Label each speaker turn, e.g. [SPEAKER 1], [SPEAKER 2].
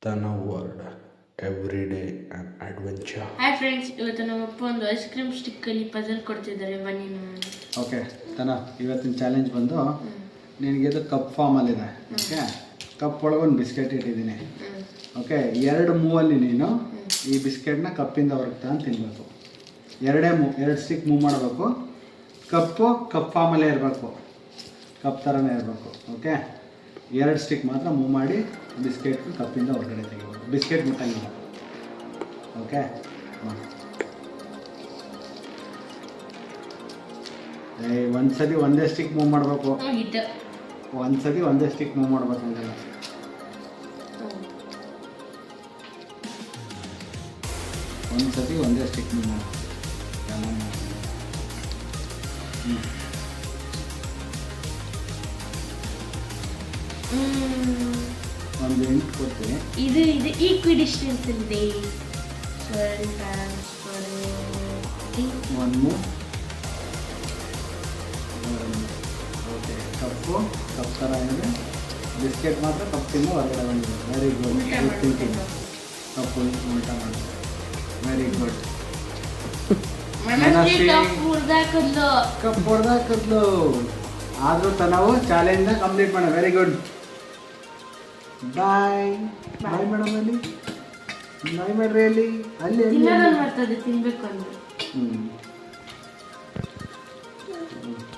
[SPEAKER 1] Tana world every day an adventure.
[SPEAKER 2] Hi friends, ಇವತ್ತು ನಮ್ಮಪ್ಪ ಒಂದು ಐಸ್ ಕ್ರೀಮ್ ಸ್ಟಿಕ್ಕಲ್ಲಿ ಪಜಲ್ ಕೊಡ್ತಿದ್ದಾರೆ. ಬನ್ನಿ ನೋಡೋಣ.
[SPEAKER 3] ಓಕೆ ತನ, ಇವತ್ತಿನ ಚಾಲೆಂಜ್ ಬಂದು ನಿನಗೆ ಇದು ಕಪ್ ಫಾರ್ಮಲ್ಲಿದೆ. ಓಕೆ, ಕಪ್ ಒಳಗೆ ಒಂದು ಬಿಸ್ಕೆಟ್ ಇಟ್ಟಿದ್ದೀನಿ. ಓಕೆ, 2 ಮೂವಲ್ಲಿ ನೀನು ಈ ಬಿಸ್ಕೆಟ್ನ ಕಪ್ಪಿಂದ ಹೊರಗೆ ತಗೊಂಡು ತಿನ್ನಬೇಕು. 2 ಸ್ಟಿಕ್ ಮೂವ್ ಮಾಡಬೇಕು. ಕಪ್ ಫಾರ್ಮಲ್ಲೇ ಇರಬೇಕು, ಕಪ್ ಥರನೇ ಇರಬೇಕು. ಓಕೆ, 2 ಸ್ಟಿಕ್ ಮಾತ್ರ ಮೂವ್ ಮಾಡಿ ಬಿಸ್ಕೆಟ್ ಕಪ್ಪಿಂದ ಹೊರಗಡೆ ತೆಗಿಬೇಕು. ಬಿಸ್ಕೆಟ್ ಮುಟ್ಟಂಗಿಲ್ಲ. ಓಕೆ, ಒಂದ್ಸತಿ ಒಂದೇ ಸ್ಟಿಕ್ ಮೂವ್ ಮಾಡಬೇಕು. ಒಂದ್ಸತಿ ಒಂದೇ ಸ್ಟಿಕ್ ಮೂವ್ ಮಾಡ್ಬೇಕಂಗಲ್ಲ. ಒಂದ್ಸತಿ ಒಂದೇ ಸ್ಟಿಕ್ ಮೂವ್ ಮಾಡ. ಒಂದು ಎಂಟು ಕೊಡ್ತೀನಿ.
[SPEAKER 2] ಇದು ಈಕ್ವಿ ಡಿಸ್ಟೆನ್ಸ್ ಇದೆ.
[SPEAKER 3] ಒಂದು ಓಕೆ, ಕಪ್ ಥರ ಇದೆ. ಬಿಸ್ಕೆಟ್ ಮಾತ್ರ ಕಪ್ಪಿಂದ ಹೊರಗಡೆ ಬಂದಿದೆ. Very good thinking. ಕಪ್ಪು ಉಲ್ಟಾ ಮಾಡಿ. Very good. ಕಪ್ ಹೊಡೆದಾಕದ್ಲು. ಆದರೂ ನಾವು ಚಾಲೆಂಜ್ನ ಕಂಪ್ಲೀಟ್ ಮಾಡೋಣ. Very good. Bye bye madam. ಅಲ್ಲಿ ಬಾಯ್ ಮಾಡ್ರಿ. ಅಲ್ಲಿ
[SPEAKER 2] ತಿನ್ಬೇಕು ಅಂದ್ರೆ